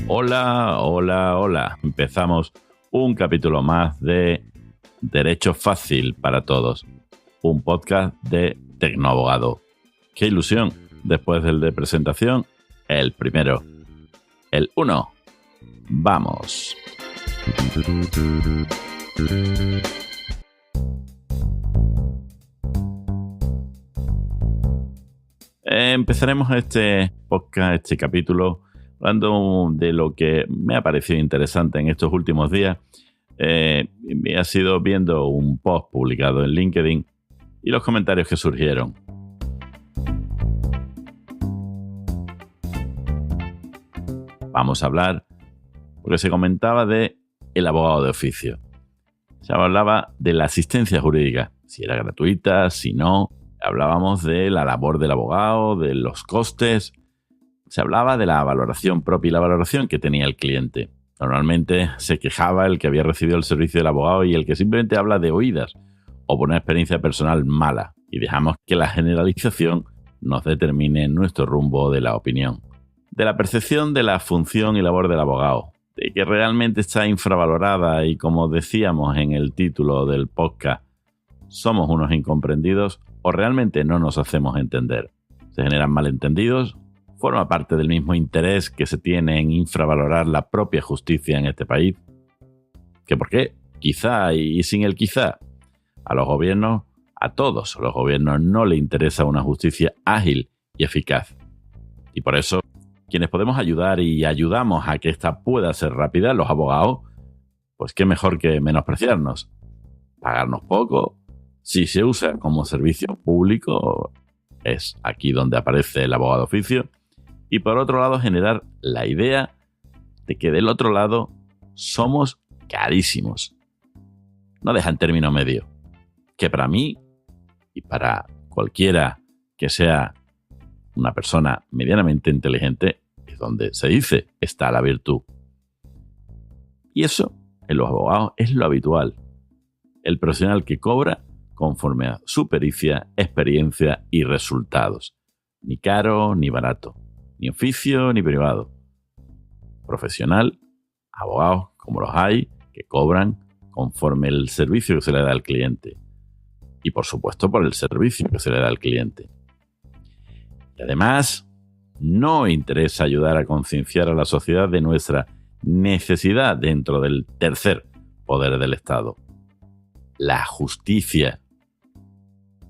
Hola, hola, hola. Empezamos un capítulo más de Derecho Fácil para Todos, un podcast de Tecnoabogado. ¡Qué ilusión! Después del de presentación, el primero, el 1. ¡Vamos! Empezaremos este podcast, este capítulo, hablando de lo que me ha parecido interesante en estos últimos días. Me ha sido viendo un post publicado en LinkedIn y los comentarios que surgieron. Vamos a hablar, porque se comentaba de el abogado de oficio. Se hablaba de la asistencia jurídica, si era gratuita, si no. Hablábamos de la labor del abogado, de los costes. Se hablaba de la valoración propia y la valoración que tenía el cliente. Normalmente se quejaba el que había recibido el servicio del abogado y el que simplemente habla de oídas o por una experiencia personal mala, y dejamos que la generalización nos determine nuestro rumbo de la opinión. De la percepción de la función y labor del abogado, de que realmente está infravalorada y, como decíamos en el título del podcast, somos unos incomprendidos o realmente no nos hacemos entender. Se generan malentendidos, forma parte del mismo interés que se tiene en infravalorar la propia justicia en este país. ¿Qué por qué? Quizá y sin el quizá. A los gobiernos, a todos los gobiernos no les interesa una justicia ágil y eficaz. Y por eso, quienes podemos ayudar y ayudamos a que esta pueda ser rápida, los abogados, pues qué mejor que menospreciarnos. Pagarnos poco. Si se usa como servicio público, es aquí donde aparece el abogado de oficio. Y por otro lado, generar la idea de que del otro lado somos carísimos. No dejan término medio. Que para mí y para cualquiera que sea una persona medianamente inteligente, es donde se dice está la virtud. Y eso, en los abogados, es lo habitual. El profesional que cobra conforme a su pericia, experiencia y resultados. Ni caro ni barato, ni oficio ni privado. Profesional, abogados como los hay, que cobran conforme el servicio que se le da al cliente. Y por supuesto por el servicio que se le da al cliente. Y además, no interesa ayudar a concienciar a la sociedad de nuestra necesidad dentro del tercer poder del Estado. La justicia.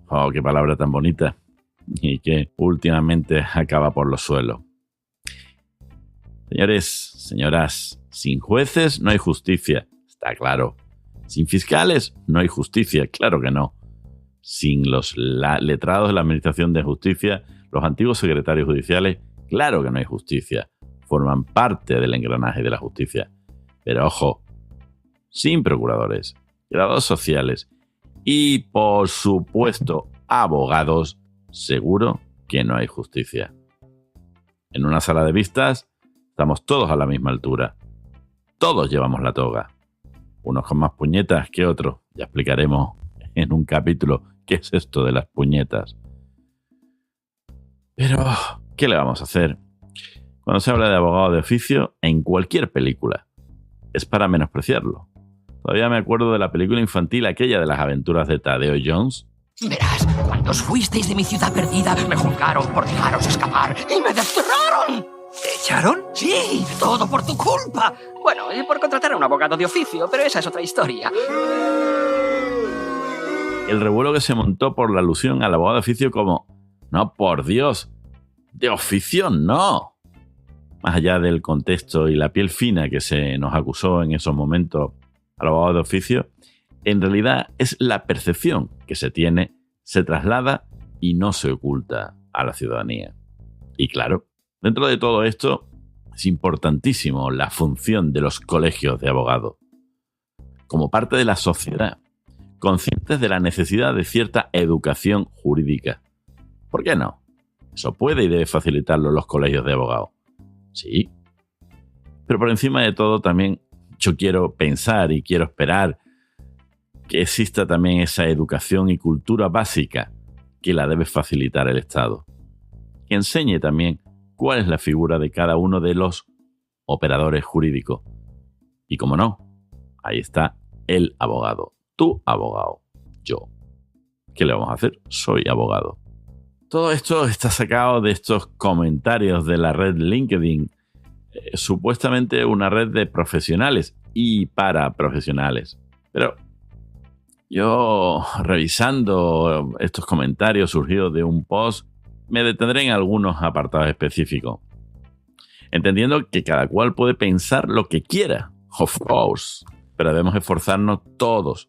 Oh, qué palabra tan bonita. Y que últimamente acaba por los suelos. Señores, señoras, sin jueces no hay justicia, está claro. Sin fiscales no hay justicia, claro que no. Sin los letrados de la Administración de Justicia, los antiguos secretarios judiciales, claro que no hay justicia. Forman parte del engranaje de la justicia. Pero ojo, sin procuradores, graduados sociales y, por supuesto, abogados, seguro que no hay justicia. En una sala de vistas estamos todos a la misma altura. Todos llevamos la toga. Unos con más puñetas que otros. Ya explicaremos en un capítulo qué es esto de las puñetas. Pero, ¿qué le vamos a hacer? Cuando se habla de abogado de oficio, en cualquier película, es para menospreciarlo. Todavía me acuerdo de la película infantil aquella de las aventuras de Tadeo Jones. Verás, cuando os fuisteis de mi ciudad perdida, me juzgaron por dejaros escapar y me desterraron. ¿Te echaron? Sí, todo por tu culpa. Bueno, y por contratar a un abogado de oficio, pero esa es otra historia. El revuelo que se montó por la alusión al abogado de oficio como, no, por Dios, de oficio no. Más allá del contexto y la piel fina que se nos acusó en esos momentos al abogado de oficio, en realidad es la percepción que se tiene, se traslada y no se oculta a la ciudadanía. Y claro, dentro de todo esto es importantísimo la función de los colegios de abogados. Como parte de la sociedad, conscientes de la necesidad de cierta educación jurídica. ¿Por qué no? Eso puede y debe facilitarlo los colegios de abogados. Sí. Pero por encima de todo también yo quiero pensar y quiero esperar que exista también esa educación y cultura básica que la debe facilitar el Estado. Que enseñe también cuál es la figura de cada uno de los operadores jurídicos. Y como no, ahí está el abogado. Tu abogado. Yo. ¿Qué le vamos a hacer? Soy abogado. Todo esto está sacado de estos comentarios de la red LinkedIn. Supuestamente una red de profesionales y para profesionales. Pero yo, revisando estos comentarios surgidos de un post, me detendré en algunos apartados específicos. Entendiendo que cada cual puede pensar lo que quiera, of course. Pero debemos esforzarnos todos,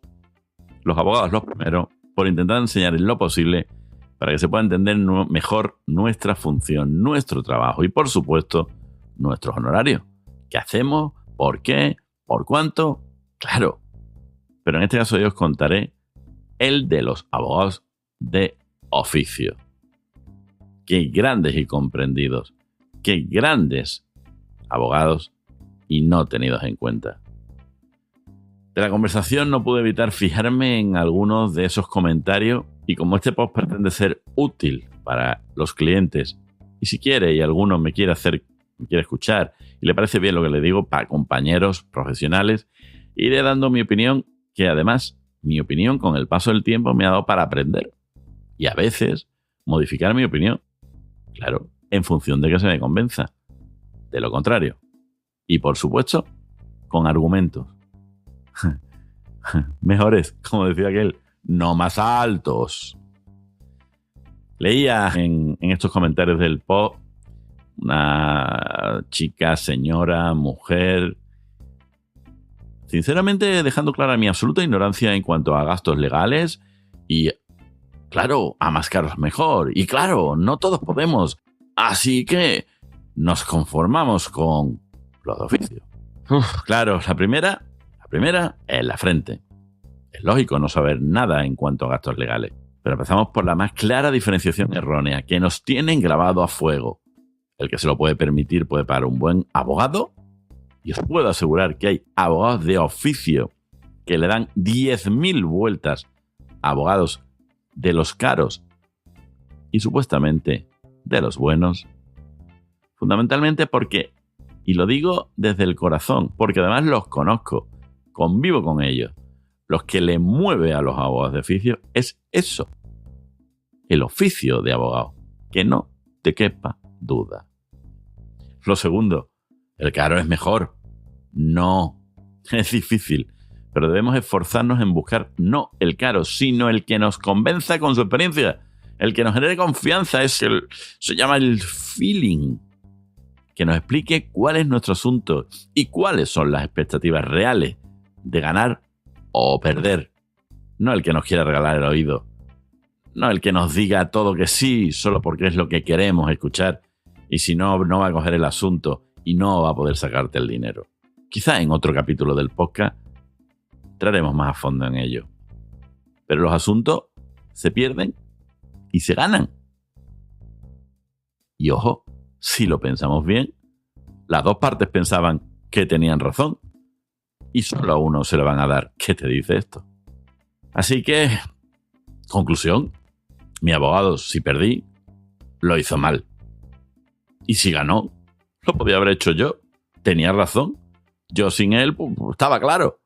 los abogados los primeros, por intentar enseñar en lo posible para que se pueda entender mejor nuestra función, nuestro trabajo y, por supuesto, nuestros honorarios. ¿Qué hacemos? ¿Por qué? ¿Por cuánto? Claro. Pero en este caso yo os contaré el de los abogados de oficio. Qué grandes y comprendidos. Qué grandes abogados y no tenidos en cuenta. De la conversación no pude evitar fijarme en algunos de esos comentarios y como este post pretende ser útil para los clientes y si quiere y alguno me quiere escuchar y le parece bien lo que le digo para compañeros profesionales, iré dando mi opinión, que además mi opinión con el paso del tiempo me ha dado para aprender y a veces modificar mi opinión, claro, en función de que se me convenza. De lo contrario. Y por supuesto, con argumentos. Mejores, como decía aquel, no más altos. Leía en estos comentarios del post una chica, señora, mujer, sinceramente dejando clara mi absoluta ignorancia en cuanto a gastos legales y, claro, a más caros mejor. Y claro, no todos podemos. Así que nos conformamos con los de oficio. Claro, la primera es la frente. Es lógico no saber nada en cuanto a gastos legales. Pero empezamos por la más clara diferenciación errónea que nos tienen grabado a fuego. El que se lo puede permitir puede pagar un buen abogado. Y os puedo asegurar que hay abogados de oficio que le dan 10.000 vueltas a abogados de los caros y supuestamente de los buenos. Fundamentalmente porque, y lo digo desde el corazón, porque además los conozco, convivo con ellos. Lo que le mueve a los abogados de oficio es eso, el oficio de abogado, que no te quepa duda. Lo segundo, el caro es mejor. No, es difícil, pero debemos esforzarnos en buscar no el caro, sino el que nos convenza con su experiencia, el que nos genere confianza, se llama el feeling, que nos explique cuál es nuestro asunto y cuáles son las expectativas reales de ganar o perder. No el que nos quiera regalar el oído, no el que nos diga todo que sí solo porque es lo que queremos escuchar y si no, no va a coger el asunto y no va a poder sacarte el dinero. Quizá en otro capítulo del podcast entraremos más a fondo en ello. Pero los asuntos se pierden y se ganan. Y ojo, si lo pensamos bien, las dos partes pensaban que tenían razón y solo a uno se le van a dar ¿qué te dice esto? Así que, conclusión, mi abogado, si perdí, lo hizo mal. Y si ganó, lo podía haber hecho yo. Tenía razón. Yo sin él, pues, estaba claro.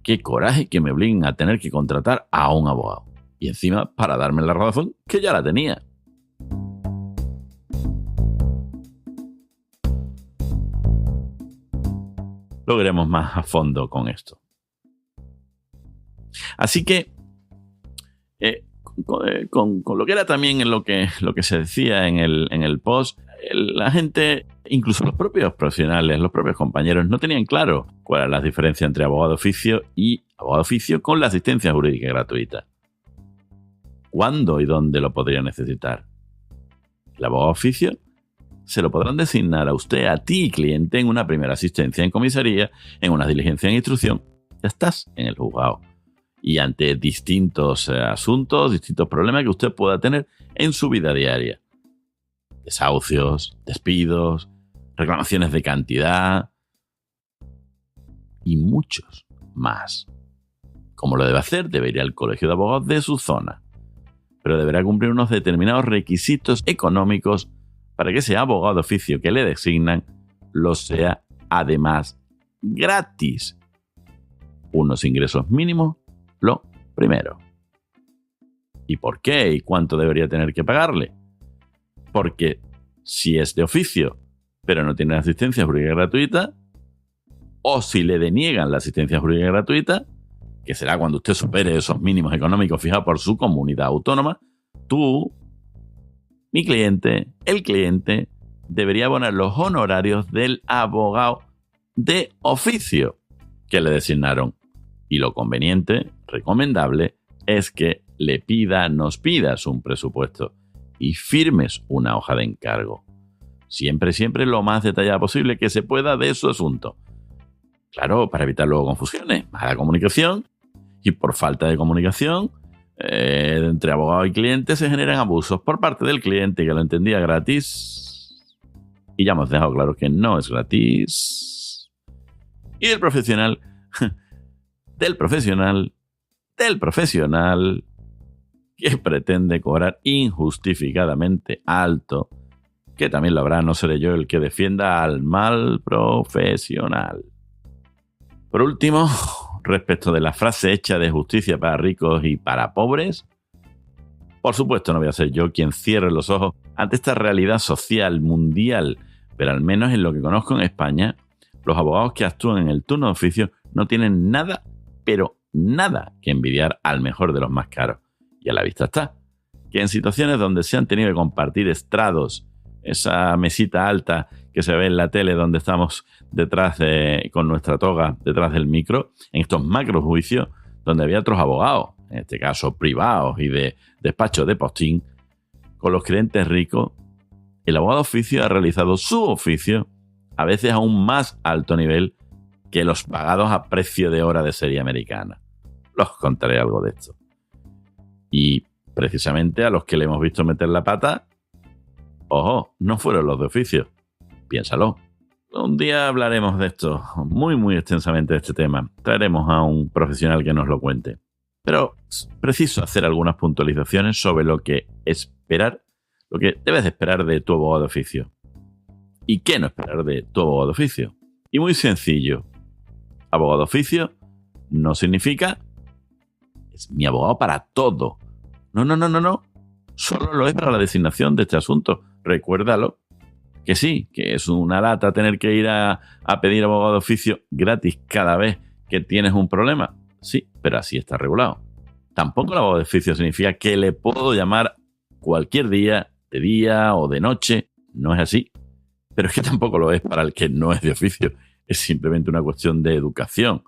Qué coraje que me obliguen a tener que contratar a un abogado. Y encima para darme la razón que ya la tenía. Lo veremos más a fondo con esto. Así que, con lo que era también lo que se decía en el post, la gente, incluso los propios profesionales, los propios compañeros, no tenían claro cuál era la diferencia entre abogado de oficio y abogado de oficio con la asistencia jurídica gratuita. ¿Cuándo y dónde lo podría necesitar? El abogado de oficio se lo podrán designar a usted, a ti, cliente, en una primera asistencia en comisaría, en una diligencia en instrucción. Ya estás en el juzgado. Y ante distintos asuntos, distintos problemas que usted pueda tener en su vida diaria. Desahucios, despidos, reclamaciones de cantidad y muchos más. ¿Cómo lo debe hacer? Debe ir al colegio de abogados de su zona, pero deberá cumplir unos determinados requisitos económicos para que ese abogado de oficio que le designan lo sea además gratis. Unos ingresos mínimos, lo primero. ¿Y por qué? ¿Y cuánto debería tener que pagarle? Porque si es de oficio, pero no tiene asistencia jurídica gratuita, o si le deniegan la asistencia jurídica gratuita, que será cuando usted supere esos mínimos económicos fijados por su comunidad autónoma, tú, mi cliente, el cliente, debería abonar los honorarios del abogado de oficio que le designaron. Y lo conveniente, recomendable, es que nos pidas un presupuesto y firmes una hoja de encargo. Siempre lo más detallada posible que se pueda de su asunto. Claro, para evitar luego confusiones, mala comunicación, y por falta de comunicación entre abogado y cliente se generan abusos por parte del cliente que lo entendía gratis. Y ya hemos dejado claro que no es gratis. Y el profesional, del profesional que pretende cobrar injustificadamente alto, que también lo habrá, no seré yo el que defienda al mal profesional. Por último, respecto de la frase hecha de justicia para ricos y para pobres, por supuesto no voy a ser yo quien cierre los ojos ante esta realidad social mundial, pero al menos en lo que conozco en España, los abogados que actúan en el turno de oficio no tienen nada, pero nada que envidiar al mejor de los más caros. Y a la vista está que en situaciones donde se han tenido que compartir estrados, esa mesita alta que se ve en la tele donde estamos con nuestra toga detrás del micro, en estos macro juicios donde había otros abogados, en este caso privados y de despacho de postín, con los clientes ricos, el abogado de oficio ha realizado su oficio a veces a un más alto nivel que los pagados a precio de hora de serie americana. Los contaré algo de esto. Y precisamente a los que le hemos visto meter la pata, ojo, no fueron los de oficio. Piénsalo. Un día hablaremos de esto muy extensamente de este tema. Traeremos a un profesional que nos lo cuente. Pero es preciso hacer algunas puntualizaciones sobre lo que debes de esperar de tu abogado de oficio. ¿Y qué no esperar de tu abogado de oficio? Y muy sencillo. Abogado de oficio no significa es mi abogado para todo. No. Solo lo es para la designación de este asunto. Recuérdalo. Que sí, que es una lata tener que ir a pedir abogado de oficio gratis cada vez que tienes un problema. Sí, pero así está regulado. Tampoco el abogado de oficio significa que le puedo llamar cualquier día, de día o de noche. No es así. Pero es que tampoco lo es para el que no es de oficio. Es simplemente una cuestión de educación.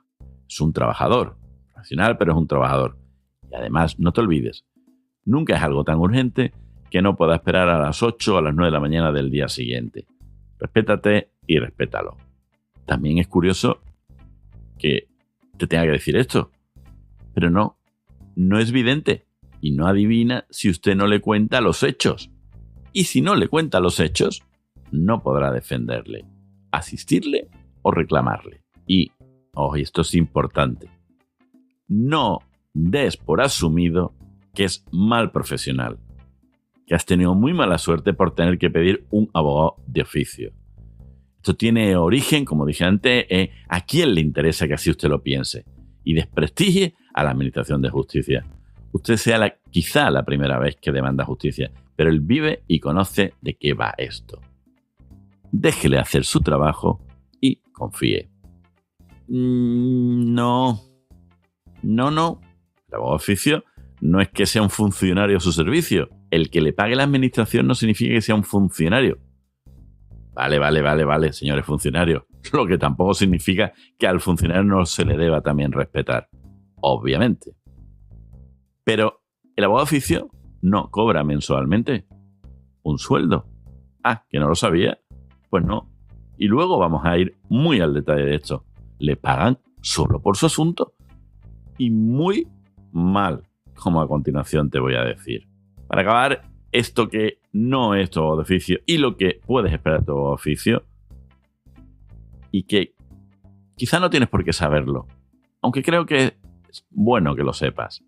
Es un trabajador. Profesional, pero es un trabajador. Y además, no te olvides, nunca es algo tan urgente que no pueda esperar a las 8 o a las 9 de la mañana del día siguiente. Respétate y respétalo. También es curioso que te tenga que decir esto, pero no es vidente y no adivina si usted no le cuenta los hechos. Y si no le cuenta los hechos, no podrá defenderle, asistirle o reclamarle. Y esto es importante, no des por asumido que es mal profesional, que has tenido muy mala suerte por tener que pedir un abogado de oficio. Esto tiene origen, como dije antes, a quién le interesa que así usted lo piense y desprestigie a la Administración de Justicia. Usted sea quizá la primera vez que demanda justicia, pero él vive y conoce de qué va esto. Déjele hacer su trabajo y confíe. No. El abogado de oficio no es que sea un funcionario a su servicio. El que le pague la administración no significa que sea un funcionario. Vale, señores funcionarios. Lo que tampoco significa que al funcionario no se le deba también respetar. Obviamente. Pero el abogado de oficio no cobra mensualmente un sueldo. ¿Que no lo sabía? Pues no. Y luego vamos a ir muy al detalle de esto. Le pagan solo por su asunto. Y muy mal, como a continuación te voy a decir. Para acabar, esto que no es tu abogado de oficio y lo que puedes esperar de tu abogado de oficio y que quizá no tienes por qué saberlo, aunque creo que Es bueno que lo sepas.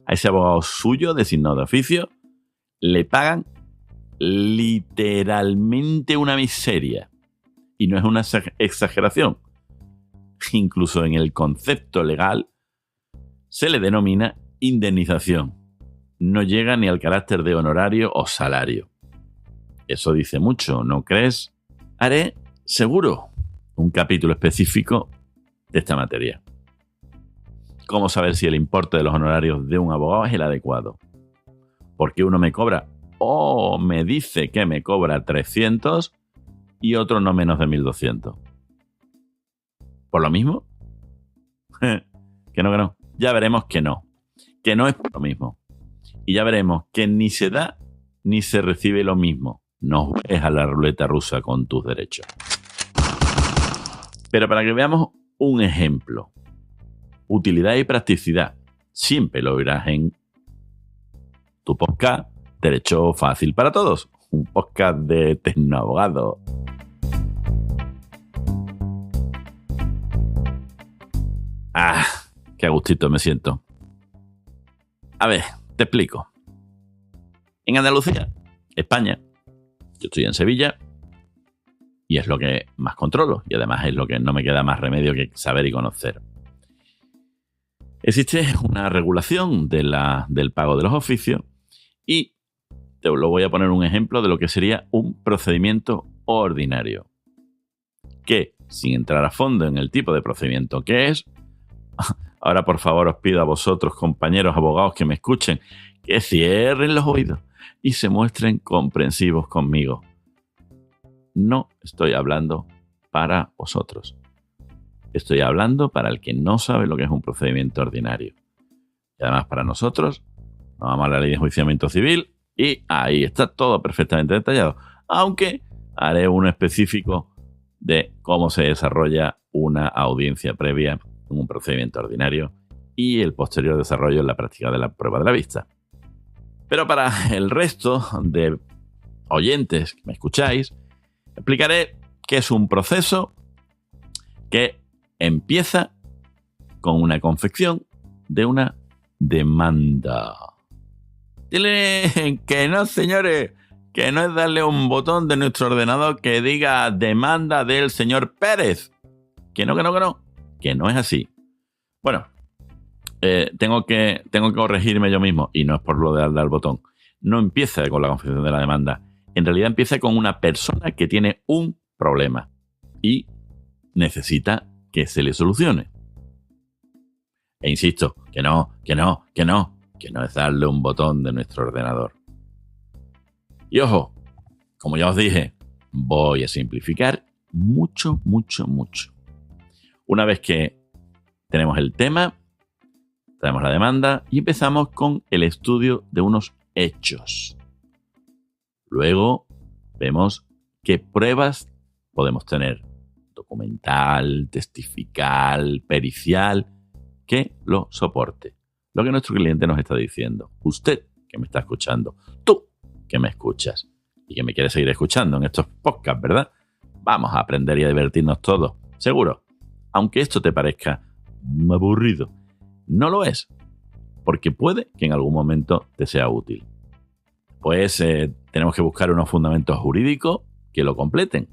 A ese abogado suyo designado de oficio le pagan literalmente una miseria. Y no es una exageración. Incluso en el concepto legal se le denomina indemnización. No llega ni al carácter de honorario o salario. Eso dice mucho, ¿no crees? Haré, seguro, un capítulo específico de esta materia. ¿Cómo saber si el importe de los honorarios de un abogado es el adecuado? ¿Por qué uno me cobra o me dice que me cobra 300 y otro no menos de 1200? ¿Por lo mismo? Que no. Ya veremos que no es por lo mismo. Y ya veremos que ni se da ni se recibe lo mismo. No juegues a la ruleta rusa con tus derechos. Pero para que veamos un ejemplo, utilidad y practicidad, siempre lo verás en tu podcast Derecho Fácil para Todos, un podcast de Tecnoabogado. Qué a gustito me siento. A ver, te explico. En Andalucía, España, yo estoy en Sevilla y es lo que más controlo y además es lo que no me queda más remedio que saber y conocer. Existe una regulación del pago de los oficios y te lo voy a poner un ejemplo de lo que sería un procedimiento ordinario. Que, sin entrar a fondo en el tipo de procedimiento que es, ahora por favor os pido a vosotros, compañeros abogados que me escuchen, que cierren los oídos y se muestren comprensivos conmigo. No estoy hablando para vosotros. Estoy hablando para el que no sabe lo que es un procedimiento ordinario. Y además para nosotros, nos vamos a la ley de enjuiciamiento civil y ahí está todo perfectamente detallado. Aunque haré uno específico de cómo se desarrolla una audiencia previa en un procedimiento ordinario y el posterior desarrollo en la práctica de la prueba de la vista. Pero para el resto de oyentes que me escucháis, explicaré que es un proceso que empieza con una confección de una demanda. Dile que no, señores, que no es darle un botón de nuestro ordenador que diga demanda del señor Pérez. Que no es así. Bueno, tengo que corregirme yo mismo y no es por lo de darle al botón. No empieza con la confección de la demanda. En realidad empieza con una persona que tiene un problema y necesita que se le solucione. E insisto, que no es darle un botón de nuestro ordenador. Y ojo, como ya os dije, voy a simplificar mucho. Una vez que tenemos el tema, traemos la demanda y empezamos con el estudio de unos hechos. Luego vemos qué pruebas podemos tener, documental, testifical, pericial, que lo soporte. Lo que nuestro cliente nos está diciendo. Usted que me está escuchando, tú que me escuchas y que me quieres seguir escuchando en estos podcasts, ¿verdad? Vamos a aprender y a divertirnos todos, seguro. Aunque esto te parezca aburrido, no lo es, porque puede que en algún momento te sea útil. Pues tenemos que buscar unos fundamentos jurídicos que lo completen.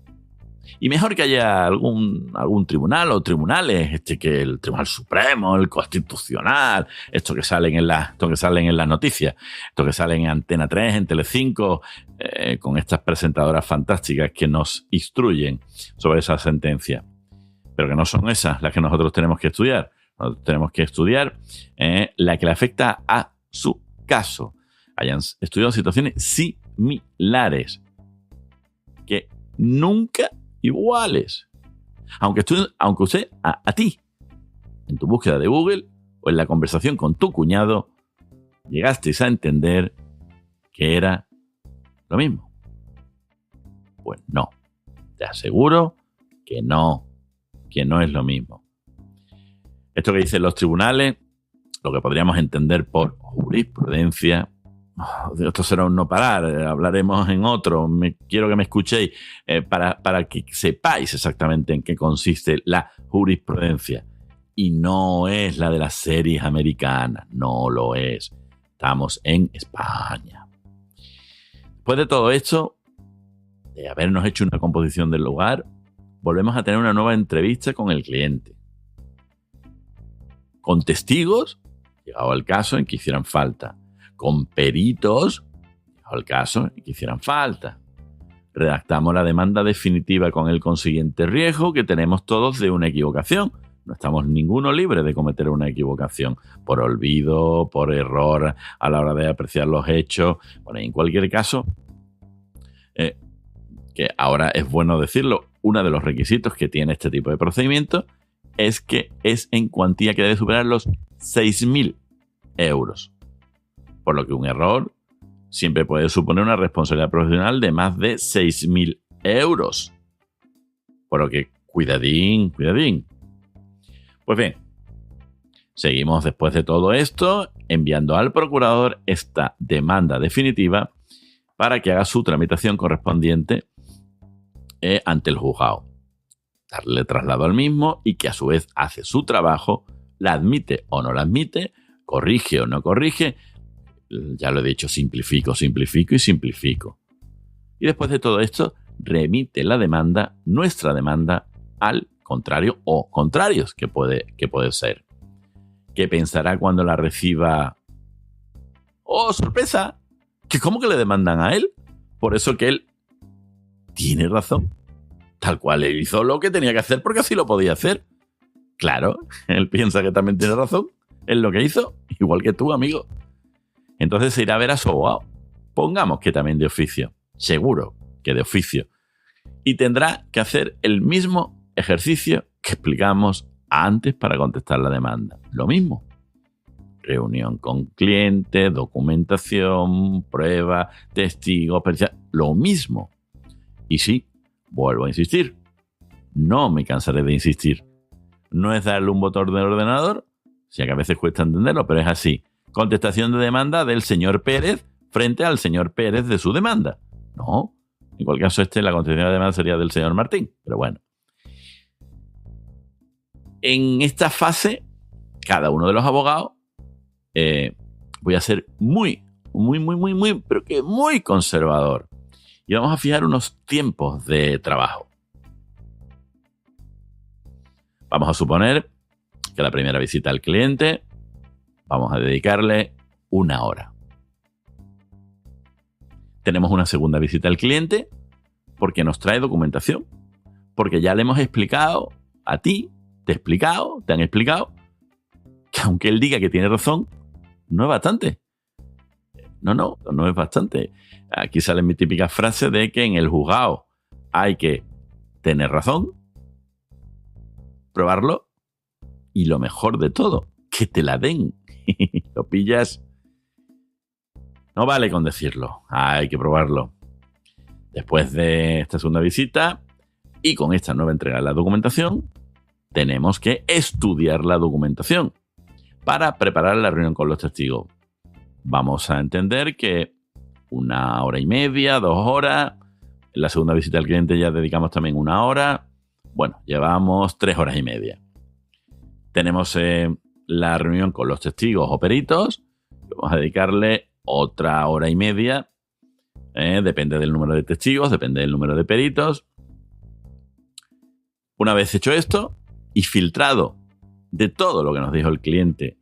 Y mejor que haya algún tribunal o tribunales, que el Tribunal Supremo, el Constitucional, esto que salen en las noticias, esto que salen en Antena 3, en Telecinco, con estas presentadoras fantásticas que nos instruyen sobre esa sentencia. Pero que no son esas las que nosotros tenemos que estudiar. Nosotros tenemos que estudiar la que le afecta a su caso. Hayan estudiado situaciones similares, que nunca iguales. Aunque usted, a ti, en tu búsqueda de Google o en la conversación con tu cuñado, llegasteis a entender que era lo mismo. Pues no. Te aseguro que no es lo mismo. Esto que dicen los tribunales, lo que podríamos entender por jurisprudencia, esto será un no parar, hablaremos en otro, quiero que me escuchéis para que sepáis exactamente en qué consiste la jurisprudencia. Y no es la de las series americanas, no lo es. Estamos en España. Después de todo esto, de habernos hecho una composición del lugar, volvemos a tener una nueva entrevista con el cliente. Con testigos, llegado el caso en que hicieran falta. Con peritos, llegado el caso en que hicieran falta. Redactamos la demanda definitiva con el consiguiente riesgo que tenemos todos de una equivocación. No estamos ninguno libre de cometer una equivocación por olvido, por error a la hora de apreciar los hechos. Bueno, en cualquier caso, que ahora es bueno decirlo, uno de los requisitos que tiene este tipo de procedimiento es que es en cuantía que debe superar los 6.000 euros. Por lo que un error siempre puede suponer una responsabilidad profesional de más de 6.000 euros. Por lo que cuidadín, cuidadín. Pues bien, seguimos después de todo esto enviando al procurador esta demanda definitiva para que haga su tramitación correspondiente ante el juzgado. Darle traslado al mismo y que a su vez hace su trabajo, la admite o no la admite, corrige o no corrige. Ya lo he dicho, simplifico y simplifico. Y después de todo esto, remite la demanda, nuestra demanda, al contrario o contrarios, que puede ser. ¿Qué pensará cuando la reciba? ¡Oh, sorpresa! ¿Que cómo que le demandan a él? Por eso que él tiene razón. Tal cual él hizo lo que tenía que hacer porque así lo podía hacer. Claro, él piensa que también tiene razón. Es lo que hizo, igual que tú, amigo. Entonces se irá a ver a su abogado. Pongamos que también de oficio. Seguro que de oficio. Y tendrá que hacer el mismo ejercicio que explicamos antes para contestar la demanda. Lo mismo. Reunión con cliente, documentación, prueba, testigos, lo mismo. Y sí, vuelvo a insistir. No me cansaré de insistir. No es darle un botón del ordenador, si que a veces cuesta entenderlo, pero es así. Contestación de demanda del señor Pérez frente al señor Pérez de su demanda. No, en cualquier caso la contestación de demanda sería del señor Martín, pero bueno. En esta fase, cada uno de los abogados, voy a ser muy, pero que muy conservador. Y vamos a fijar unos tiempos de trabajo. Vamos a suponer que la primera visita al cliente vamos a dedicarle 1 hora. Tenemos una segunda visita al cliente porque nos trae documentación. Porque ya le hemos explicado a ti, te han explicado que aunque él diga que tiene razón, no es bastante. No es bastante. Aquí sale mi típica frase de que en el juzgado hay que tener razón, probarlo y lo mejor de todo, que te la den. ¿Lo pillas? No vale con decirlo, hay que probarlo. Después de esta segunda visita y con esta nueva entrega de la documentación, tenemos que estudiar la documentación para preparar la reunión con los testigos. Vamos a entender que 1 hora y media, 2 horas. En la segunda visita al cliente ya dedicamos también 1 hora. Bueno, llevamos 3 horas y media. Tenemos la reunión con los testigos o peritos. Vamos a dedicarle otra hora y media. Depende del número de testigos, depende del número de peritos. Una vez hecho esto y filtrado de todo lo que nos dijo el cliente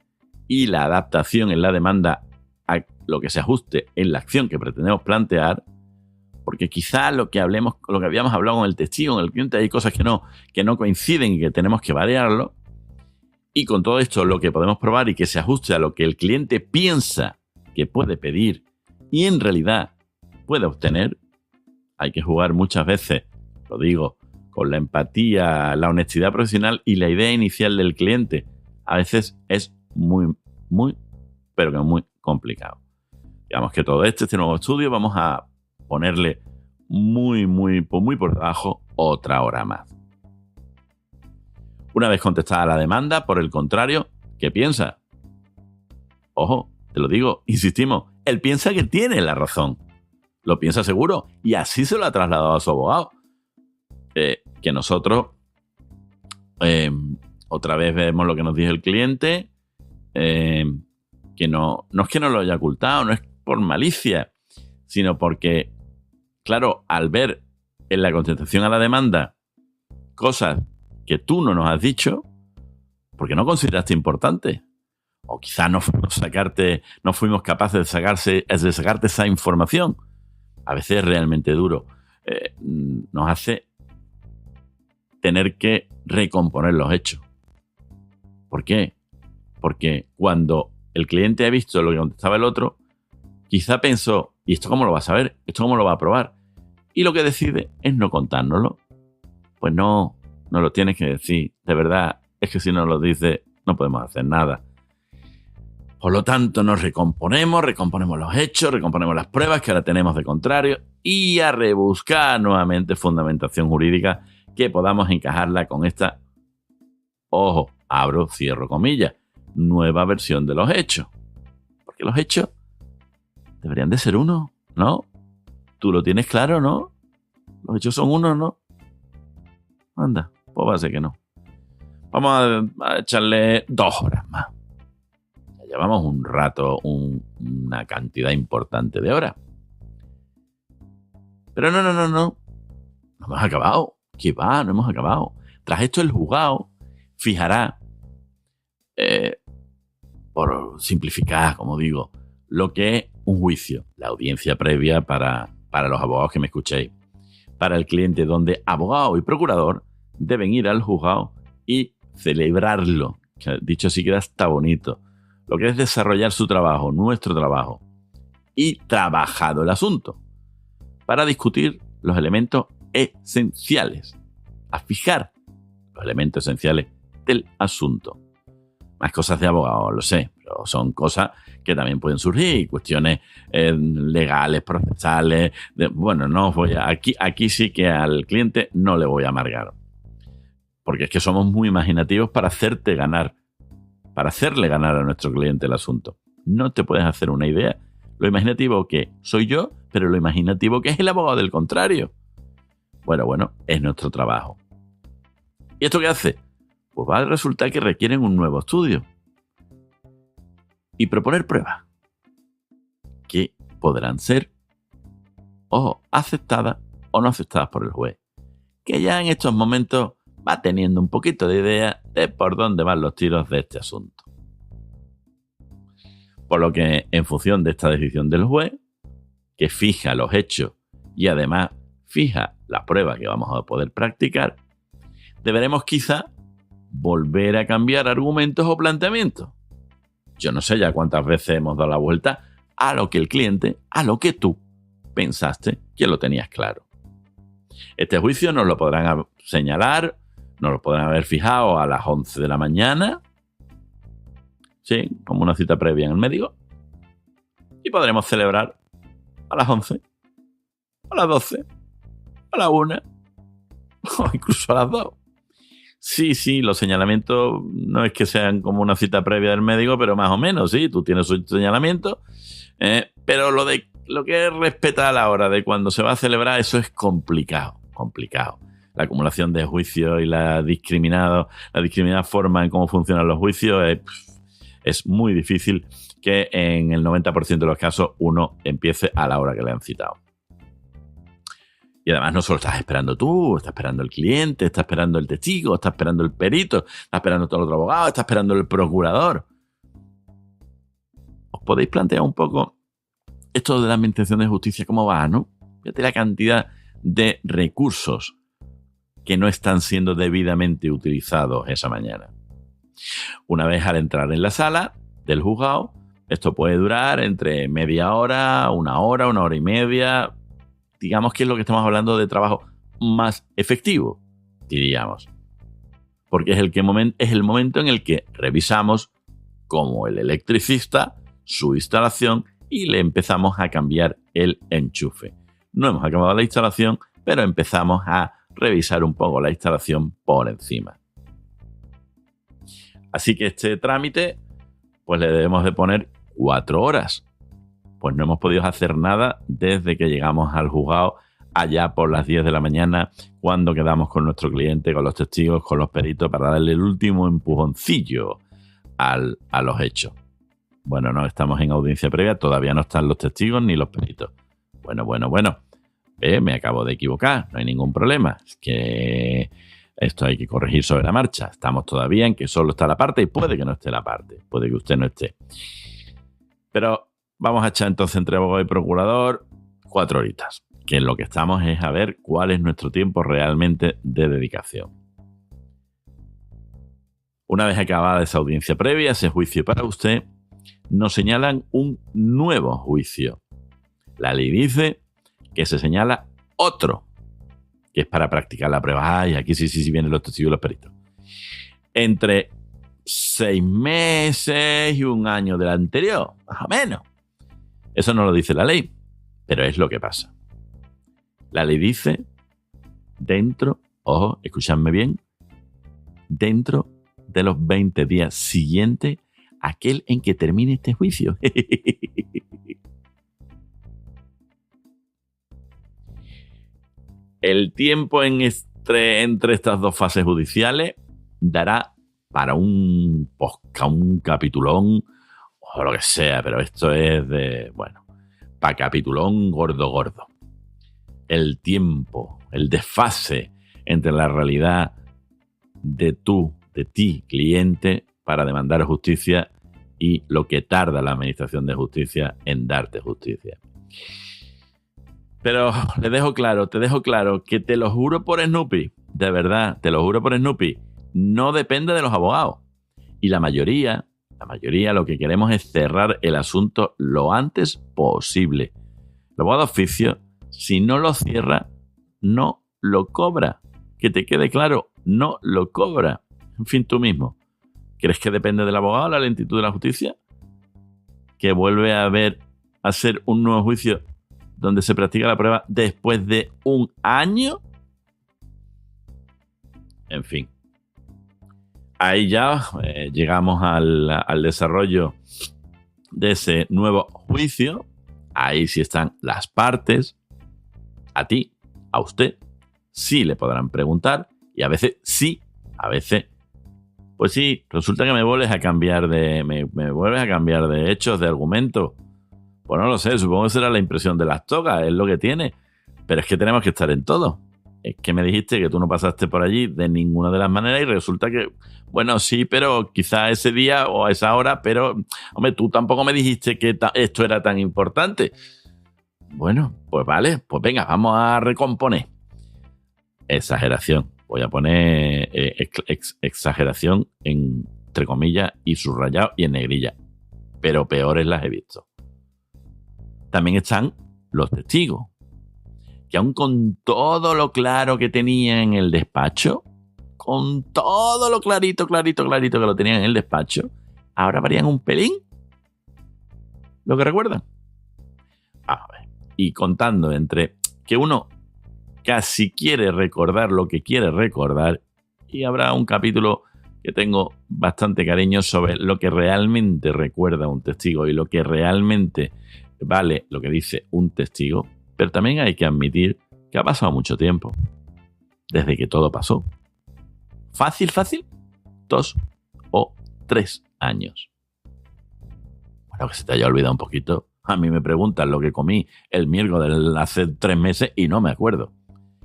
y la adaptación en la demanda a lo que se ajuste en la acción que pretendemos plantear, porque quizá lo que habíamos hablado con el testigo, con el cliente, hay cosas que no coinciden y que tenemos que variarlo. Y con todo esto, lo que podemos probar y que se ajuste a lo que el cliente piensa que puede pedir y en realidad puede obtener, hay que jugar muchas veces, lo digo, con la empatía, la honestidad profesional y la idea inicial del cliente. A veces es muy, pero que muy complicado. Digamos que todo este nuevo estudio vamos a ponerle muy por debajo otra hora más. Una vez contestada la demanda, por el contrario, ¿qué piensa? Ojo, te lo digo, insistimos, él piensa que tiene la razón. Lo piensa seguro y así se lo ha trasladado a su abogado. Que nosotros otra vez vemos lo que nos dijo el cliente, que no es que no lo haya ocultado, no es por malicia, sino porque, claro, al ver en la contestación a la demanda cosas que tú no nos has dicho, porque no consideraste importante, o quizás no fuimos capaces de sacarte esa información, a veces es realmente duro, nos hace tener que recomponer los hechos. ¿Por qué? Porque cuando el cliente ha visto lo que contestaba el otro, quizá pensó, ¿y esto cómo lo va a saber? ¿Esto cómo lo va a probar? Y lo que decide es no contárnoslo. Pues no lo tienes que decir. De verdad, es que si no lo dices, no podemos hacer nada. Por lo tanto, nos recomponemos los hechos, recomponemos las pruebas que ahora tenemos de contrario y a rebuscar nuevamente fundamentación jurídica que podamos encajarla con esta, ojo, abro, cierro comillas, nueva versión de los hechos. Porque los hechos deberían de ser uno, ¿no? ¿Tú lo tienes claro, no? Los hechos son uno, ¿no? Anda, pues va a ser que no. Vamos a echarle 2 horas más. Ya llevamos un rato, una cantidad importante de horas. Pero no. No hemos acabado. ¿Qué va? No hemos acabado. Tras esto, el juzgado fijará, por simplificar, como digo, lo que es un juicio, la audiencia previa para los abogados que me escuchéis, para el cliente, donde abogado y procurador deben ir al juzgado y celebrarlo, que dicho así queda hasta bonito, lo que es desarrollar su trabajo, nuestro trabajo, y trabajado el asunto, para discutir los elementos esenciales, a fijar los elementos esenciales del asunto. Más cosas de abogado, lo sé, pero son cosas que también pueden surgir, cuestiones legales, procesales. No voy a, aquí sí que al cliente no le voy a amargar, porque es que somos muy imaginativos para hacerle ganar a nuestro cliente el asunto. No te puedes hacer una idea lo imaginativo que soy yo, pero lo imaginativo que es el abogado del contrario. Bueno, es nuestro trabajo. ¿Y esto qué hace? Pues va a resultar que requieren un nuevo estudio y proponer pruebas que podrán ser, ojo, aceptadas o no aceptadas por el juez, que ya en estos momentos va teniendo un poquito de idea de por dónde van los tiros de este asunto. Por lo que, en función de esta decisión del juez, que fija los hechos y además fija la prueba que vamos a poder practicar, deberemos quizá volver a cambiar argumentos o planteamientos. Yo no sé ya cuántas veces hemos dado la vuelta a lo que el cliente, a lo que tú pensaste que lo tenías claro. Este juicio nos lo podrán señalar, nos lo podrán haber fijado a las 11 de la mañana, sí, como una cita previa en el médico, y podremos celebrar a las 11, a las 12, a la 1 o incluso a las 2. Sí, los señalamientos no es que sean como una cita previa del médico, pero más o menos, sí, tú tienes un señalamiento, pero lo que es respetar a la hora de cuando se va a celebrar, eso es complicado. La acumulación de juicios y la discriminada forma en cómo funcionan los juicios es muy difícil que en el 90% de los casos uno empiece a la hora que le han citado. Y además no solo estás esperando tú, estás esperando el cliente, estás esperando el testigo, estás esperando el perito, estás esperando todo el otro abogado, estás esperando el procurador. ¿Os podéis plantear un poco esto de la administración de justicia cómo va, no? Fíjate la cantidad de recursos que no están siendo debidamente utilizados esa mañana. Una vez al entrar en la sala del juzgado, esto puede durar entre media hora, una hora y media. Digamos que es lo que estamos hablando de trabajo más efectivo, diríamos. Porque es el momento en el que revisamos como el electricista su instalación y le empezamos a cambiar el enchufe. No hemos acabado la instalación, pero empezamos a revisar un poco la instalación por encima. Así que este trámite, pues le debemos de poner 4 horas. Pues no hemos podido hacer nada desde que llegamos al juzgado allá por las 10 de la mañana, cuando quedamos con nuestro cliente, con los testigos, con los peritos, para darle el último empujoncillo a los hechos. Bueno, no estamos en audiencia previa, todavía no están los testigos ni los peritos. Bueno. Me acabo de equivocar, no hay ningún problema. Es que esto hay que corregir sobre la marcha. Estamos todavía en que solo está la parte y puede que no esté la parte. Puede que usted no esté. Pero vamos a echar entonces entre abogado y procurador 4 horitas. Que en lo que estamos es a ver cuál es nuestro tiempo realmente de dedicación. Una vez acabada esa audiencia previa, ese juicio para usted, nos señalan un nuevo juicio. La ley dice que se señala otro, que es para practicar la prueba. Ay, aquí sí vienen los testigos y los peritos. Entre 6 meses y 1 año del anterior, más o menos. Eso no lo dice la ley, pero es lo que pasa. La ley dice dentro, ojo, escuchadme bien, dentro de los 20 días siguientes a aquel en que termine este juicio. El tiempo entre estas dos fases judiciales dará para un podcast, un capitulón o lo que sea, pero esto es para capitulón gordo. El tiempo, el desfase entre la realidad de ti, cliente, para demandar justicia y lo que tarda la administración de justicia en darte justicia. Pero te dejo claro que te lo juro por Snoopy, de verdad, te lo juro por Snoopy, no depende de los abogados. Y la mayoría lo que queremos es cerrar el asunto lo antes posible. El abogado de oficio, si no lo cierra, no lo cobra. Que te quede claro, no lo cobra. En fin, tú mismo. ¿Crees que depende del abogado la lentitud de la justicia? ¿Que vuelve a hacer un nuevo juicio donde se practica la prueba después de 1 año? En fin. Ahí ya llegamos al desarrollo de ese nuevo juicio. Ahí sí están las partes. A ti, a usted, sí le podrán preguntar. Y a veces sí, pues sí, resulta que me vuelves a cambiar de hechos, de argumentos. Pues no lo sé, supongo que será la impresión de las togas, es lo que tiene. Pero es que tenemos que estar en todo. Es que me dijiste que tú no pasaste por allí de ninguna de las maneras y resulta que, bueno, sí, pero quizá ese día o a esa hora, pero, hombre, tú tampoco me dijiste que esto era tan importante. Bueno, pues vale, pues venga, vamos a recomponer. Exageración. Voy a poner exageración entre comillas y subrayado y en negrilla. Pero peores las he visto. También están los testigos, que aun con todo lo claro que tenían en el despacho, con todo lo clarito que lo tenían en el despacho, ahora varían un pelín. ¿Lo que recuerdan? A ver. Y contando entre que uno casi quiere recordar lo que quiere recordar, y habrá un capítulo que tengo bastante cariño sobre lo que realmente recuerda un testigo y lo que realmente vale lo que dice un testigo, pero también hay que admitir que ha pasado mucho tiempo desde que todo pasó. Fácil, 2 o 3 años. Bueno, que se te haya olvidado un poquito. A mí me preguntan lo que comí el miércoles hace 3 meses y no me acuerdo.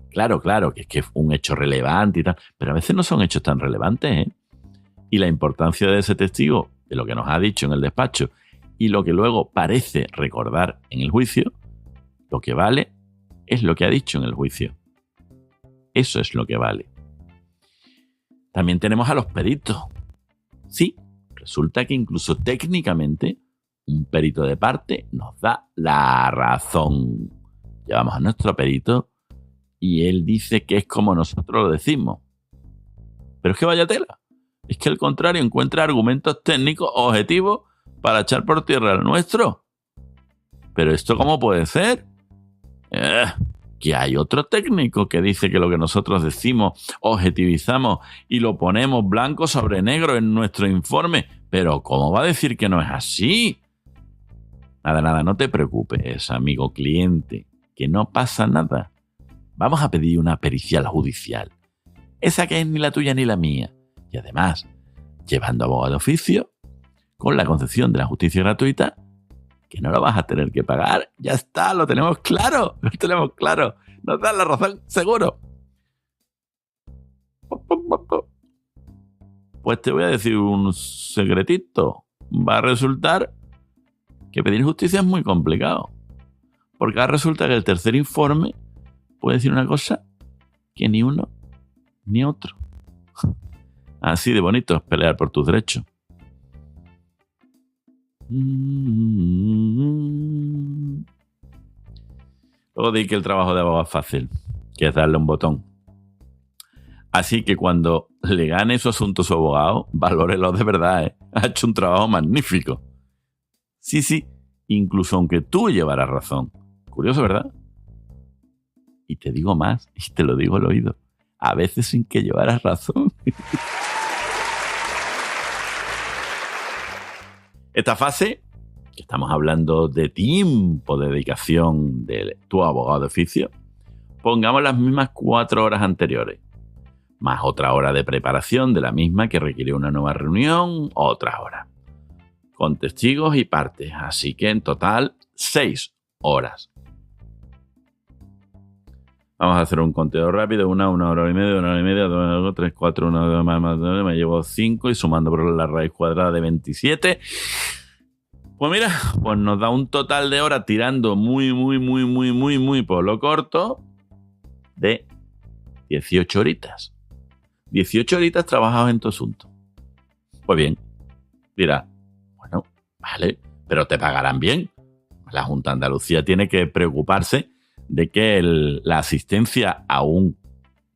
Claro, que es que es un hecho relevante y tal, pero a veces no son hechos tan relevantes, ¿eh? Y la importancia de ese testigo, de lo que nos ha dicho en el despacho y lo que luego parece recordar en el juicio, lo que vale es lo que ha dicho en el juicio. Eso es lo que vale. También tenemos a los peritos. Sí, resulta que incluso técnicamente un perito de parte nos da la razón. Llevamos a nuestro perito y él dice que es como nosotros lo decimos. Pero es que vaya tela. Es que al contrario encuentra argumentos técnicos objetivos para echar por tierra el nuestro. ¿Pero esto cómo puede ser? Que hay otro técnico que dice que lo que nosotros decimos objetivizamos y lo ponemos blanco sobre negro en nuestro informe. Pero ¿cómo va a decir que no es así? Nada, no te preocupes, amigo cliente, que no pasa nada. vamos a pedir una pericial judicial. Esa que es ni la tuya ni la mía. Y además, llevando abogado de oficio, con la concesión de la justicia gratuita, que no lo vas a tener que pagar. Ya está, lo tenemos claro. Lo tenemos claro. Nos dan la razón, seguro. Pues te voy a decir un secretito. Va a resultar que pedir justicia es muy complicado. Porque ahora resulta que el tercer informe puede decir una cosa que ni uno ni otro. Así de bonito es pelear por tus derechos. Luego di que el trabajo de abogado es fácil, que es darle un botón. Así que cuando le gane su asunto a su abogado, valórelo de verdad, ¿eh? Ha hecho un trabajo magnífico. Sí, incluso aunque tú llevaras razón. Curioso, ¿verdad? Y te digo más, y te lo digo al oído. A veces sin que llevaras razón. Esta fase, que estamos hablando de tiempo de dedicación de tu abogado de oficio, pongamos las mismas 4 horas anteriores, más otra hora de preparación de la misma que requiere una nueva reunión, otra hora, con testigos y partes, así que en total 6 horas. Vamos a hacer un conteo rápido, una hora y media, 2, 3, 4, 1, 2, más, me llevo 5 y sumando por la raíz cuadrada de 27. Pues mira, pues nos da un total de horas tirando muy por lo corto de 18 horitas. 18 horitas trabajados en tu asunto. Pues bien, dirá, bueno, vale, pero te pagarán bien. La Junta de Andalucía tiene que preocuparse de que la asistencia a un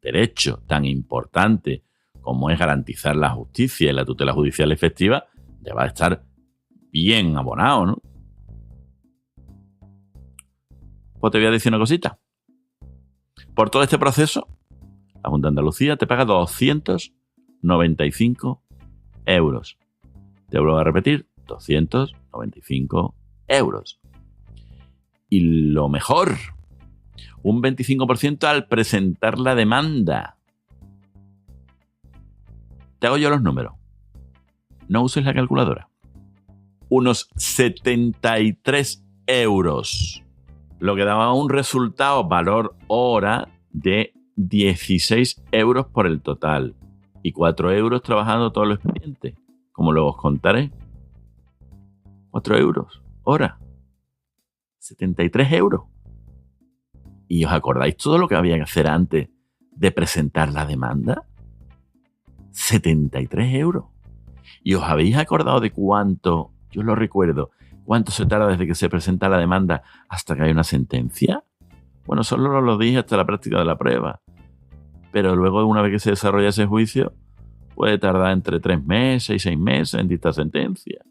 derecho tan importante como es garantizar la justicia y la tutela judicial efectiva deba estar bien abonado, ¿no? Pues te voy a decir una cosita. Por todo este proceso, la Junta de Andalucía te paga 295 euros. Te vuelvo a repetir, 295 euros. Y lo mejor, un 25% al presentar la demanda. Te hago yo los números. No uses la calculadora. Unos 73 euros. Lo que daba un resultado valor hora de 16 euros por el total. Y 4 euros trabajando todo el expediente. Como luego os contaré. 4 euros hora. 73 euros. ¿Y os acordáis todo lo que había que hacer antes de presentar la demanda? 73 euros. ¿Y os habéis acordado de cuánto, yo lo recuerdo, cuánto se tarda desde que se presenta la demanda hasta que hay una sentencia? Bueno, solo lo dije hasta la práctica de la prueba. Pero luego, una vez que se desarrolla ese juicio, puede tardar entre 3 meses y 6 meses en dictar sentencia.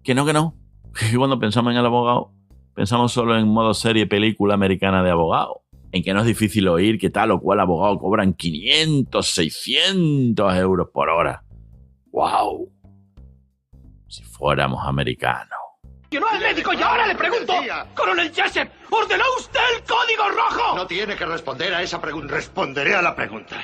Que no. Que cuando pensamos en el abogado, pensamos solo en modo serie película americana de abogado, en que no es difícil oír que tal o cual abogado cobran 500, 600 euros por hora. ¡Wow! Si fuéramos americanos. ¡No al médico y ahora le pregunto! ¡Coronel Jessup! ¿Ordenó usted el código rojo? No tiene que responder a esa pregunta. Responderé a la pregunta.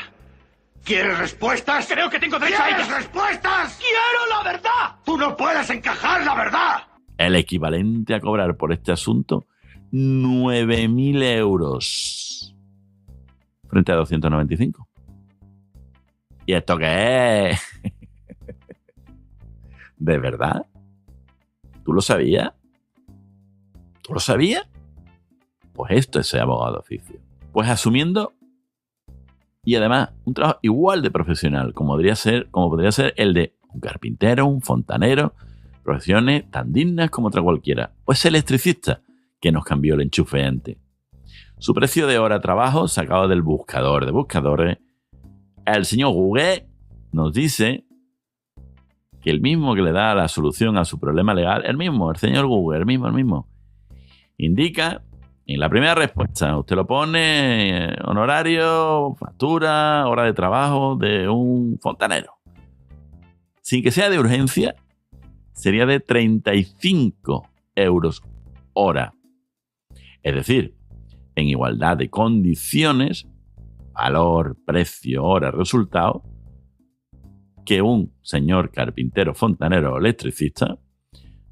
¿Quieres respuestas? Creo que tengo derecho a ellas. ¿Quieres respuestas? ¡Quiero la verdad! ¡Tú no puedes encajar la verdad! El equivalente a cobrar por este asunto 9.000 euros frente a 295. ¿Y esto qué es? ¿De verdad? ¿Tú lo sabías? ¿Tú lo sabías? Pues esto es ser abogado de oficio. Pues asumiendo, y además un trabajo igual de profesional como podría ser el de un carpintero, un fontanero, profesiones tan dignas como otra cualquiera. Pues electricista, que nos cambió el enchufe antes. Su precio de hora de trabajo sacado del buscador de buscadores. El señor Google nos dice que el mismo que le da la solución a su problema legal, el señor Google, el mismo, indica en la primera respuesta, usted lo pone honorario, factura, hora de trabajo de un fontanero. Sin que sea de urgencia, sería de 35 euros hora. Es decir, en igualdad de condiciones, valor, precio, hora, resultado, que un señor carpintero, fontanero o electricista,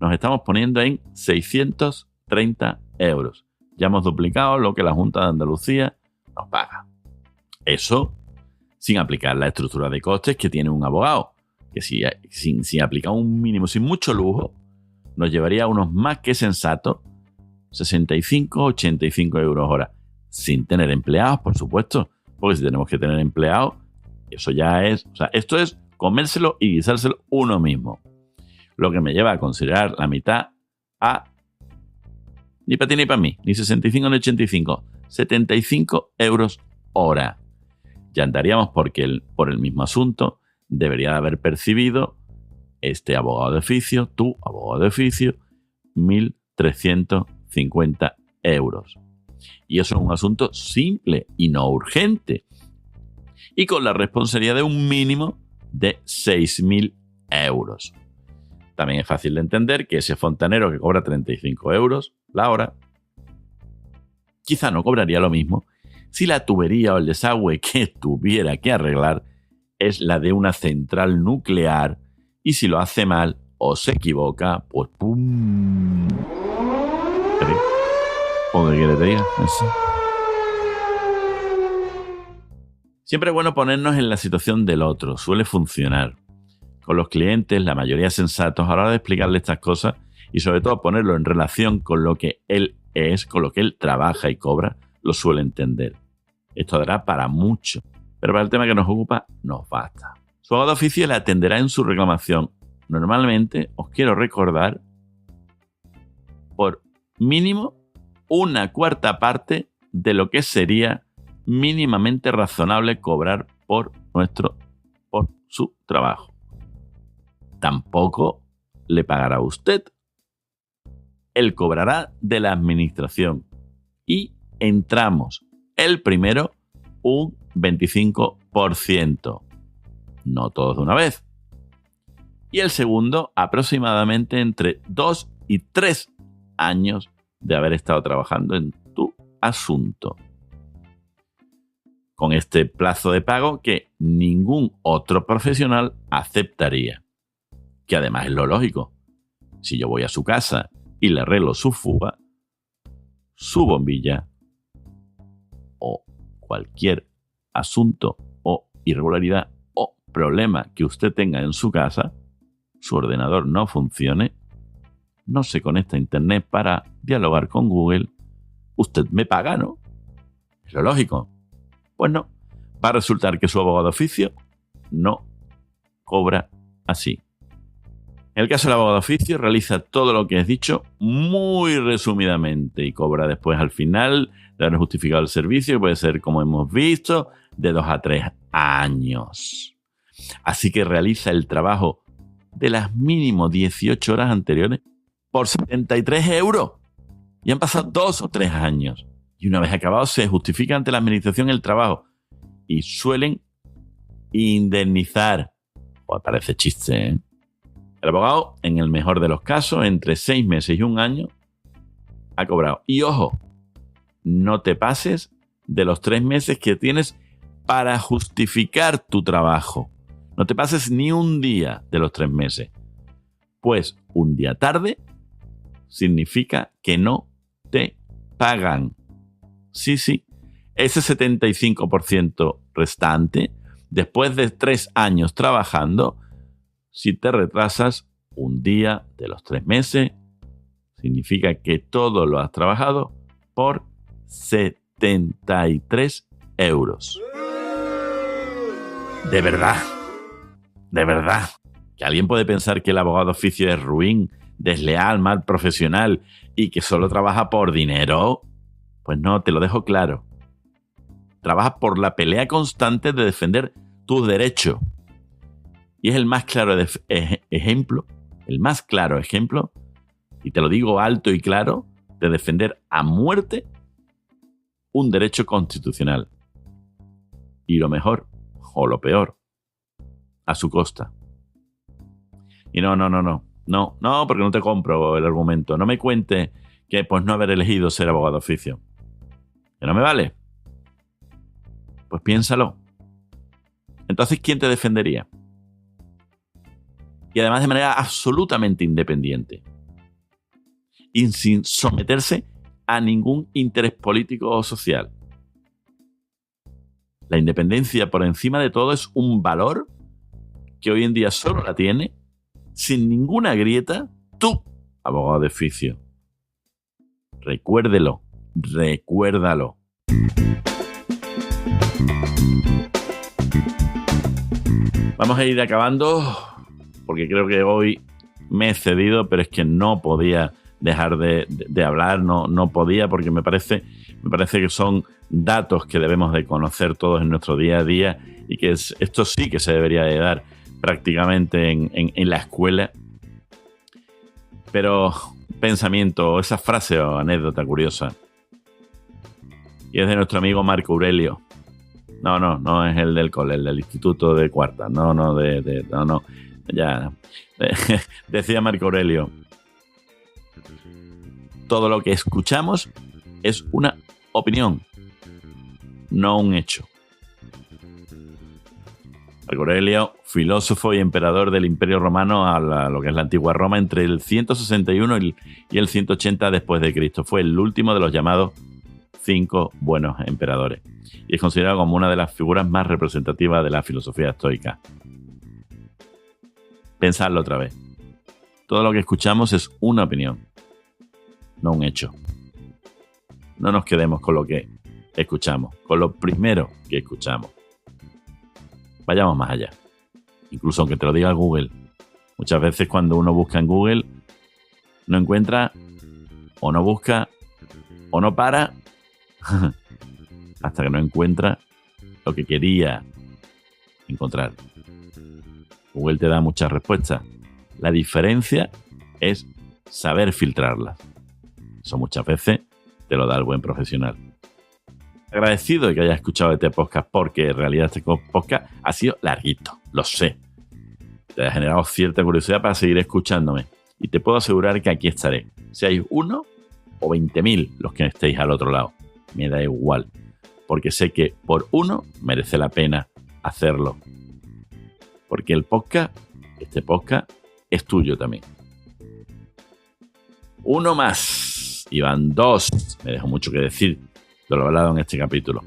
nos estamos poniendo en 630 euros. Ya hemos duplicado lo que la Junta de Andalucía nos paga. Eso sin aplicar la estructura de costes que tiene un abogado, que sin aplicar un mínimo, sin mucho lujo, nos llevaría a unos más que sensatos 65-85 euros hora, sin tener empleados, por supuesto, porque si tenemos que tener empleados, eso ya es, o sea, esto es comérselo y guisárselo uno mismo. Lo que me lleva a considerar la mitad a ni para ti ni para mí, ni 65 ni 85, 75 euros hora. Ya andaríamos porque por el mismo asunto debería de haber percibido este abogado de oficio, tu abogado de oficio, 1.350 euros. Y eso es un asunto simple y no urgente. Y con la responsabilidad de un mínimo de 6.000 euros. También es fácil de entender que ese fontanero que cobra 35 euros la hora, quizá no cobraría lo mismo si la tubería o el desagüe que tuviera que arreglar es la de una central nuclear y si lo hace mal o se equivoca, pues ¡pum! ¿O qué quieres que te diga? Eso. Siempre es bueno ponernos en la situación del otro, suele funcionar. Con los clientes, la mayoría sensatos, a la hora de explicarle estas cosas y sobre todo ponerlo en relación con lo que él es, con lo que él trabaja y cobra, lo suele entender. Esto dará para mucho, pero para el tema que nos ocupa, nos basta. Su abogado de oficio le atenderá en su reclamación. Normalmente, os quiero recordar, por mínimo una cuarta parte de lo que sería mínimamente razonable cobrar por su trabajo. Tampoco le pagará a usted. Él cobrará de la administración y entramos el primero un 25%. No todos de una vez. Y el segundo aproximadamente entre 2 y 3 años de haber estado trabajando en tu asunto. Con este plazo de pago que ningún otro profesional aceptaría. Que además es lo lógico. Si yo voy a su casa y le arreglo su fuga, su bombilla o cualquier asunto o irregularidad o problema que usted tenga en su casa, su ordenador no funcione, no se conecta a internet para dialogar con Google, usted me paga, ¿no? Es lo lógico. Pues no, va a resultar que su abogado de oficio no cobra así. En el caso del abogado de oficio, realiza todo lo que has dicho muy resumidamente y cobra después al final de haber justificado el servicio, que puede ser, como hemos visto, de 2 a 3 años. Así que realiza el trabajo de las mínimo 18 horas anteriores por 73 euros. Y han pasado 2 o 3 años. Y una vez acabado se justifica ante la administración el trabajo. Y suelen indemnizar. Pues parece chiste, ¿eh? El abogado, en el mejor de los casos, entre 6 meses y 1 año, ha cobrado. Y ojo, no te pases de los 3 meses que tienes para justificar tu trabajo. No te pases ni un día de los 3 meses. Pues un día tarde significa que no te pagan. Sí. Ese 75% restante, después de 3 años trabajando, si te retrasas un día de los 3 meses, significa que todo lo has trabajado por 73 euros. De verdad. Que alguien puede pensar que el abogado de oficio es ruin, desleal, mal profesional y que solo trabaja por dinero. Pues no, te lo dejo claro. Trabaja por la pelea constante de defender tus derechos. Y es el más claro ejemplo, y te lo digo alto y claro, de defender a muerte un derecho constitucional. Y lo mejor, o lo peor, a su costa. Y no, porque no te compro el argumento. No me cuentes que pues no haber elegido ser abogado de oficio. ¿Que no me vale? Pues piénsalo. Entonces, ¿quién te defendería? Y además de manera absolutamente independiente. Y sin someterse a ningún interés político o social. La independencia por encima de todo es un valor que hoy en día solo la tiene, sin ninguna grieta, tú, abogado de oficio. Recuérdelo, recuérdalo. Vamos a ir acabando, porque creo que hoy me he cedido, pero es que no podía dejar de hablar, no podía, porque me parece que son datos que debemos de conocer todos en nuestro día a día y que esto sí que se debería de dar prácticamente en la escuela. Pero pensamiento, esa frase o anécdota curiosa, y es de nuestro amigo Marco Aurelio. No es el del cole, el del instituto de cuarta. No. Ya. Decía Marco Aurelio: todo lo que escuchamos es una opinión, no un hecho. Marco Aurelio, filósofo y emperador del Imperio Romano a lo que es la antigua Roma entre el 161 y el 180 después de Cristo. Fue el último de los llamados 5 buenos emperadores y es considerado como una de las figuras más representativas de la filosofía estoica. Pensadlo otra vez. Todo lo que escuchamos es una opinión, no un hecho. No nos quedemos con lo que escuchamos, con lo primero que escuchamos. Vayamos más allá. Incluso aunque te lo diga Google. Muchas veces cuando uno busca en Google no encuentra, o no busca, o no para hasta que no encuentra lo que quería encontrar. Google te da muchas respuestas. La diferencia es saber filtrarlas. Eso muchas veces te lo da el buen profesional. Agradecido de que hayas escuchado este podcast, porque en realidad este podcast ha sido larguito, lo sé. Te ha generado cierta curiosidad para seguir escuchándome. Y te puedo asegurar que aquí estaré. Seáis 1 o 20.000 los que estéis al otro lado. Me da igual. Porque sé que por uno merece la pena hacerlo. Porque este podcast, es tuyo también. 1 más. Y van 2. Me dejo mucho que decir de lo hablado en este capítulo.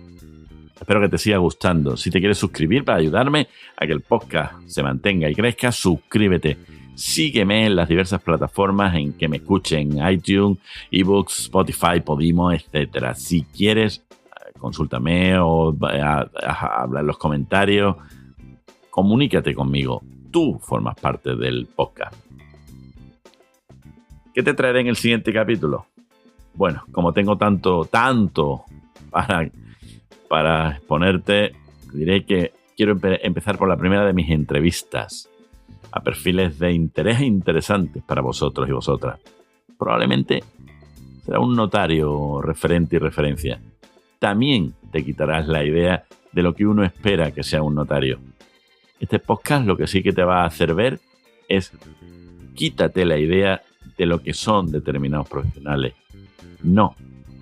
Espero que te siga gustando. Si te quieres suscribir para ayudarme a que el podcast se mantenga y crezca, suscríbete. Sígueme en las diversas plataformas en que me escuchen: iTunes, eBooks, Spotify, Podimo, etc. Si quieres, consúltame o habla en los comentarios. Comunícate conmigo. Tú formas parte del podcast. ¿Qué te traeré en el siguiente capítulo? Bueno, como tengo tanto para exponerte, diré que quiero empezar por la primera de mis entrevistas a perfiles de interés interesantes para vosotros y vosotras. Probablemente será un notario referente y referencia. También te quitarás la idea de lo que uno espera que sea un notario. Este podcast lo que sí que te va a hacer ver es: quítate la idea de lo que son determinados profesionales. No,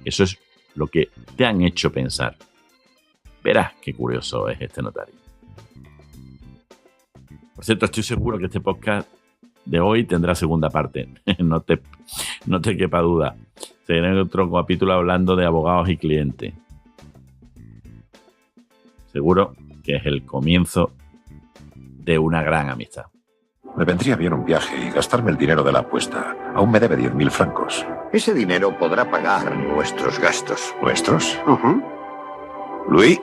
eso es lo que te han hecho pensar. Verás qué curioso es este notario. Por cierto, estoy seguro que este podcast de hoy tendrá segunda parte. No te quepa duda. Será otro capítulo hablando de abogados y clientes. Seguro que es el comienzo de una gran amistad. Me vendría bien un viaje y gastarme el dinero de la apuesta. Aún me debe 10.000 francos. Ese dinero podrá pagar nuestros gastos. ¿Nuestros? Luis,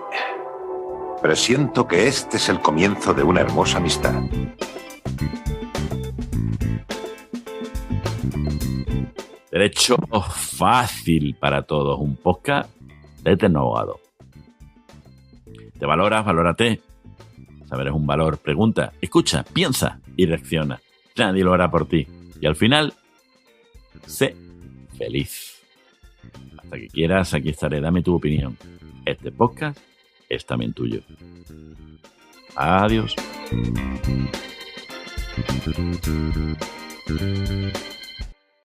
presiento que este es el comienzo de una hermosa amistad. Derecho fácil para todos. Un podcast de Eterno Abogado. ¿Te valoras? Valórate. Saber es un valor. Pregunta, escucha, piensa y reacciona. Nadie lo hará por ti. Y al final, sé feliz. Hasta que quieras, aquí estaré. Dame tu opinión. Este podcast es también tuyo. Adiós.